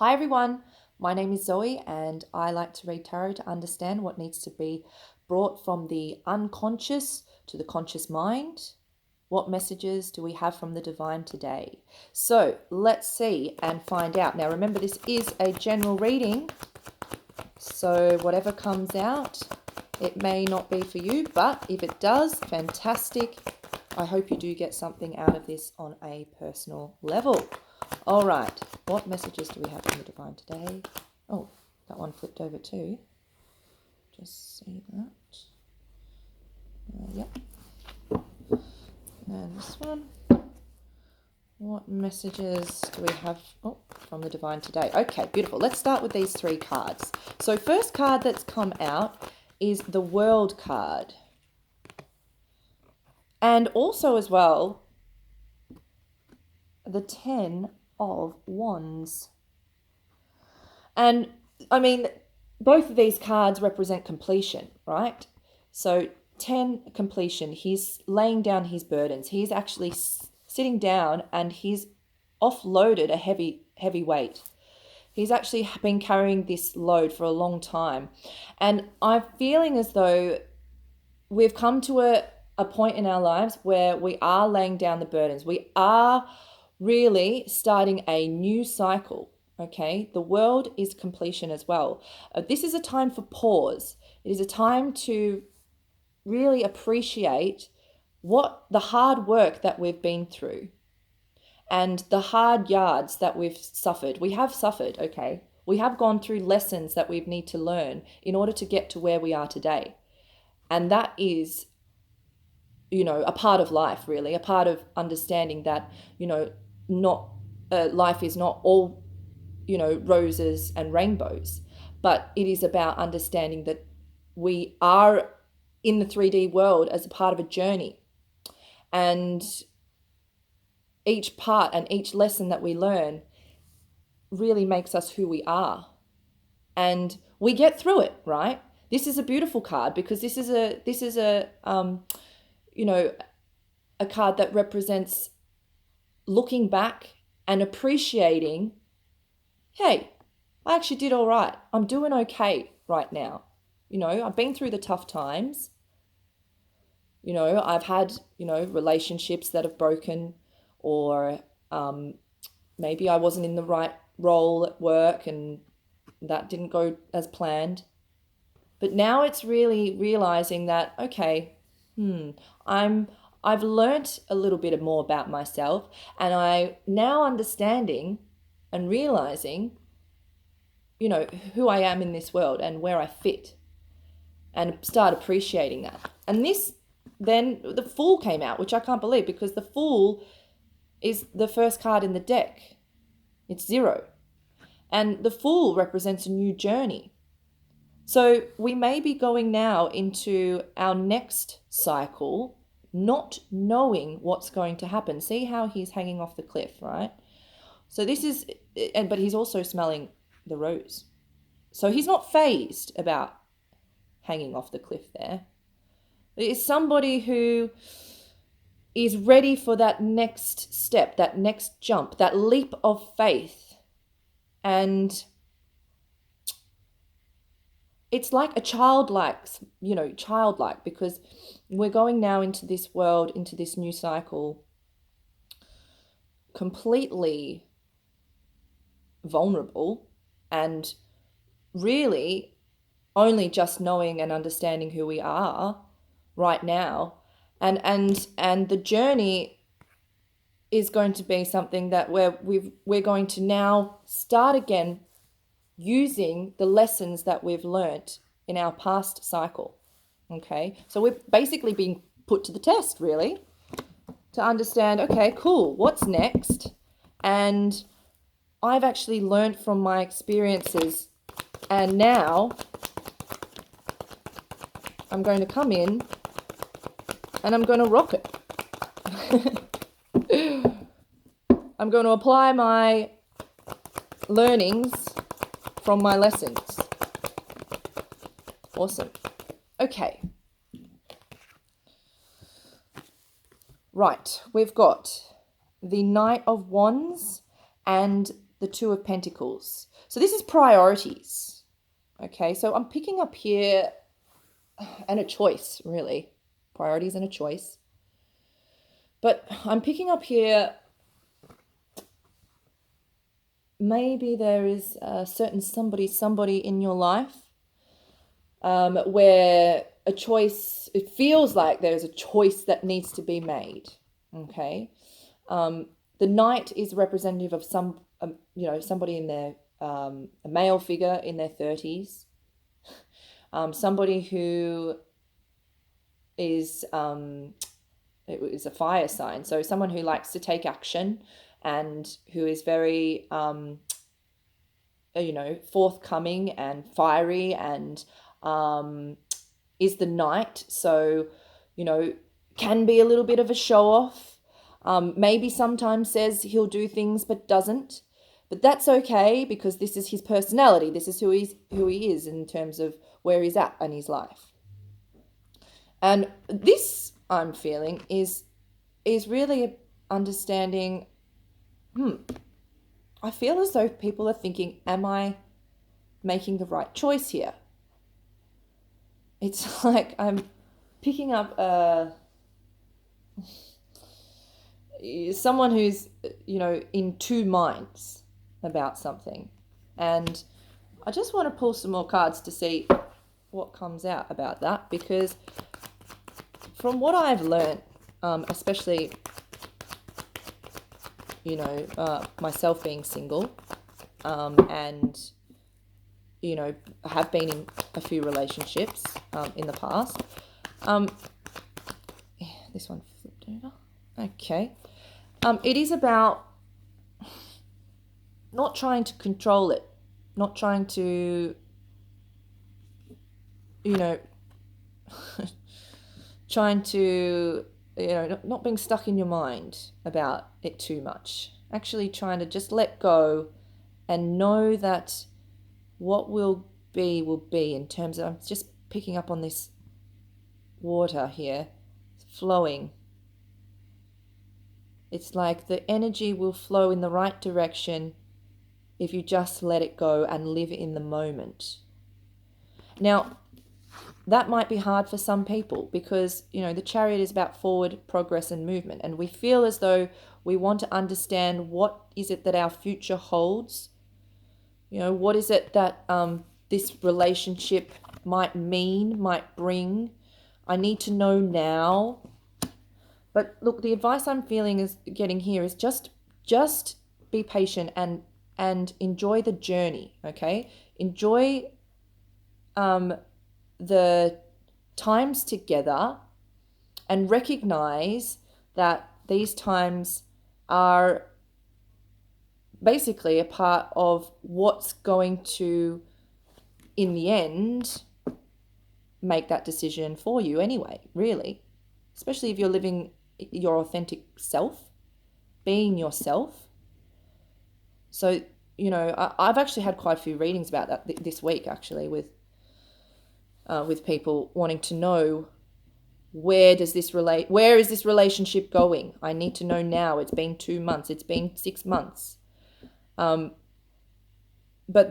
Hi everyone, my name is Zoe and I like to read tarot to understand what needs to be brought from the unconscious to the conscious mind. What messages do we have from the divine today? So let's see and find out. Now remember, this is a general reading, so whatever comes out, it may not be for you, but if it does, fantastic. I hope you do get something out of this on a personal level. All right, what messages do we have from the divine today? Oh, that one flipped over too. Just see that. Yep. And this one. What messages do we have from the divine today? Okay, beautiful. Let's start with these three cards. So first card that's come out is the World card. And also as well, the 10 of Wands. And I mean, both of these cards represent completion, right? So 10, completion. He's laying down his burdens. He's actually sitting down and he's offloaded a heavy weight. He's actually been carrying this load for a long time. And I'm feeling as though we've come to a point in our lives where we are laying down the burdens. We are really starting a new cycle. Okay, the world is completion as well. This is a time for pause. It is a time to really appreciate what the hard work that we've been through and the hard yards that we've suffered. We have suffered, okay? We have gone through lessons that we need to learn in order to get to where we are today. And that is, a part of life, really, a part of understanding that, not life is not all roses and rainbows, but it is about understanding that we are in the 3D world as a part of a journey. And each part and each lesson that we learn really makes us who we are. And we get through it, right? This is a beautiful card because this is a card that represents looking back and appreciating, hey, I actually did all right. I'm doing okay right now. I've been through the tough times. I've had, relationships that have broken, or maybe I wasn't in the right role at work and that didn't go as planned. But now it's really realizing that, okay, I've learnt a little bit more about myself, and I now understanding and realizing, who I am in this world and where I fit, and start appreciating that. And then the Fool came out, which I can't believe, because the Fool is the first card in the deck. It's 0. And the Fool represents a new journey. So we may be going now into our next cycle, not knowing what's going to happen. See how he's hanging off the cliff, right? So but he's also smelling the rose. So he's not fazed about hanging off the cliff there. It's somebody who is ready for that next step, that next jump, that leap of faith. And it's like a childlike, because we're going now into this world, into this new cycle, completely vulnerable and really only just knowing and understanding who we are right now. And the journey is going to be something that we're going to now start again using the lessons that we've learnt in our past cycle. Okay, so we're basically being put to the test, really, to understand, okay, cool, what's next? And I've actually learnt from my experiences, and now I'm going to come in and I'm going to rock it. I'm going to apply my learnings from my lessons. Awesome. Okay. Right, we've got the Knight of Wands and the Two of Pentacles. So this is priorities. Okay, so I'm picking up here, and a choice, really. Priorities and a choice. But I'm picking up here, maybe there is a certain somebody in your life where a choice, it feels like there's a choice that needs to be made. Okay. The Knight is representative of somebody in their, a male figure in their 30s. Somebody who is a fire sign. So someone who likes to take action and who is very, forthcoming and fiery, and is the Knight. So, can be a little bit of a show off. Maybe sometimes says he'll do things but doesn't. But that's okay, because this is his personality. This is who he is in terms of where he's at in his life. And this, I'm feeling, is really understanding, I feel as though people are thinking, am I making the right choice here? It's like I'm picking up someone who's, in two minds about something. And I just want to pull some more cards to see what comes out about that, because from what I've learned, especially, myself being single, and, have been in a few relationships in the past. This one flipped over. Okay. It is about not trying to control it, not trying to, trying to, not being stuck in your mind about it too much. Actually trying to just let go and know that what will be in terms of, I'm just picking up on this water here, flowing. It's like the energy will flow in the right direction if you just let it go and live in the moment. Now, that might be hard for some people, because, the Chariot is about forward progress and movement. And we feel as though we want to understand, what is it that our future holds? What is it that this relationship might mean, might bring? I need to know now. But look, the advice I'm getting here is just be patient and enjoy the journey, okay? Enjoy the times together, and recognize that these times are basically a part of what's going to, in the end, make that decision for you anyway, really. Especially if you're living your authentic self, being yourself. So, I've actually had quite a few readings about that this week, actually, with people wanting to know, where is this relationship going? I need to know now. It's been 2 months. It's been 6 months. But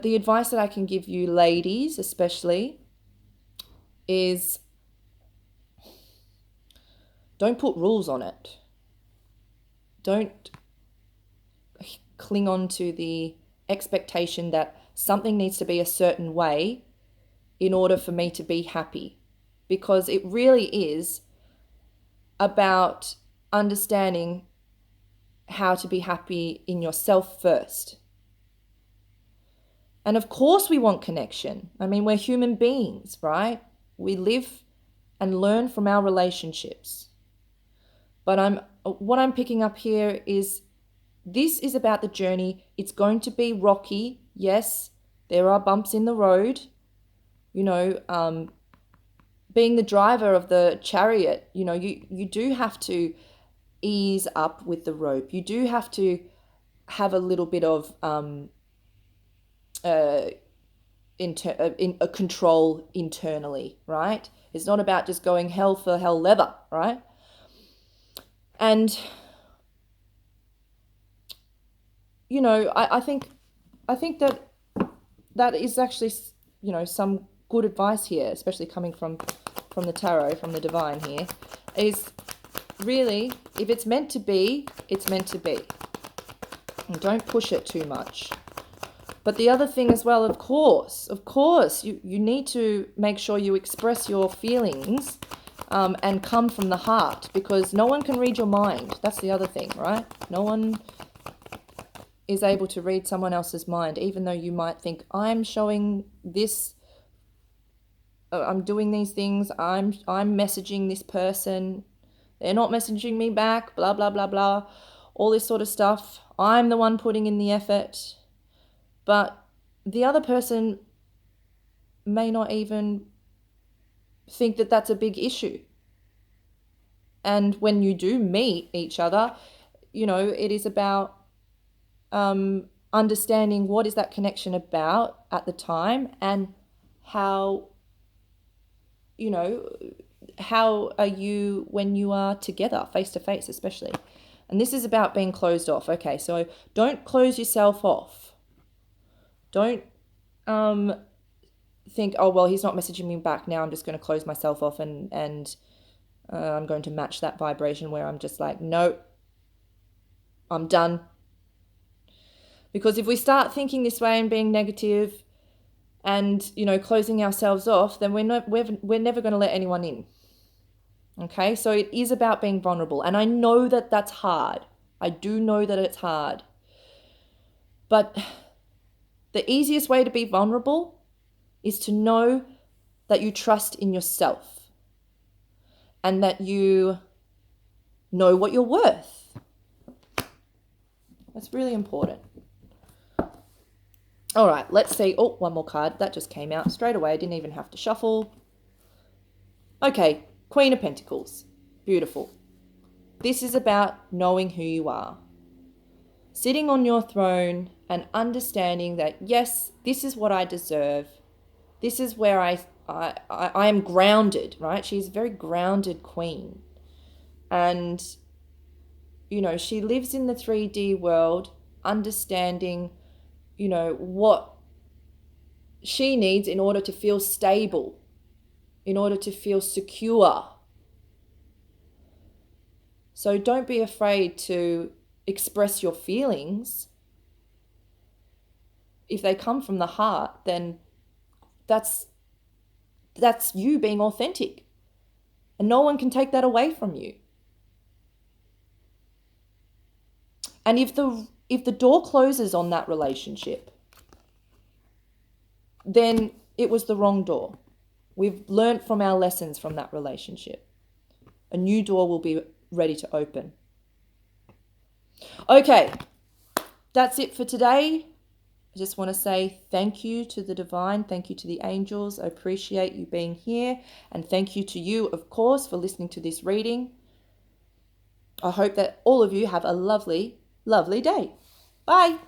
the advice that I can give you, ladies especially, is don't put rules on it. Don't cling on to the expectation that something needs to be a certain way in order for me to be happy. Because it really is about understanding how to be happy in yourself first. And of course we want connection. I mean, we're human beings, right? We live and learn from our relationships. But what I'm picking up here is, this is about the journey. It's going to be rocky. Yes, there are bumps in the road. Being the driver of the Chariot, you do have to ease up with the rope. You do have to have a little bit of control internally, right? It's not about just going hell for hell leather, right? And, I think I think that is actually, some good advice here, especially coming from the tarot, from the divine here, is really, if it's meant to be, it's meant to be. And don't push it too much. But the other thing as well, of course, you need to make sure you express your feelings and come from the heart, because no one can read your mind. That's the other thing, right? No one is able to read someone else's mind, even though you might think, I'm showing this, I'm doing these things, I'm messaging this person, they're not messaging me back, blah, blah, blah, blah, all this sort of stuff. I'm the one putting in the effort. But the other person may not even think that that's a big issue. And when you do meet each other, it is about understanding what is that connection about at the time, and how are you when you are together face to face, especially. And this is about being closed off. Okay, so don't close yourself off. Don't think, oh, well, he's not messaging me back now, I'm just going to close myself off and I'm going to match that vibration where I'm just like, no, I'm done. Because if we start thinking this way and being negative and, closing ourselves off, then we're never going to let anyone in. Okay, so it is about being vulnerable. And I know that that's hard. I do know that it's hard. But the easiest way to be vulnerable is to know that you trust in yourself and that you know what you're worth. That's really important. All right, let's see. Oh, one more card. That just came out straight away. I didn't even have to shuffle. Okay, Queen of Pentacles. Beautiful. This is about knowing who you are. Sitting on your throne and understanding that, yes, this is what I deserve. This is where I am grounded, right? She's a very grounded queen. And, she lives in the 3D world, understanding, what she needs in order to feel stable, in order to feel secure. So don't be afraid to express your feelings. If they come from the heart, then that's you being authentic. And no one can take that away from you. And if the door closes on that relationship, then it was the wrong door. We've learned from our lessons from that relationship. A new door will be ready to open. Okay, that's it for today. I just want to say thank you to the divine. Thank you to the angels. I appreciate you being here. And thank you to you, of course, for listening to this reading. I hope that all of you have a lovely, lovely day. Bye.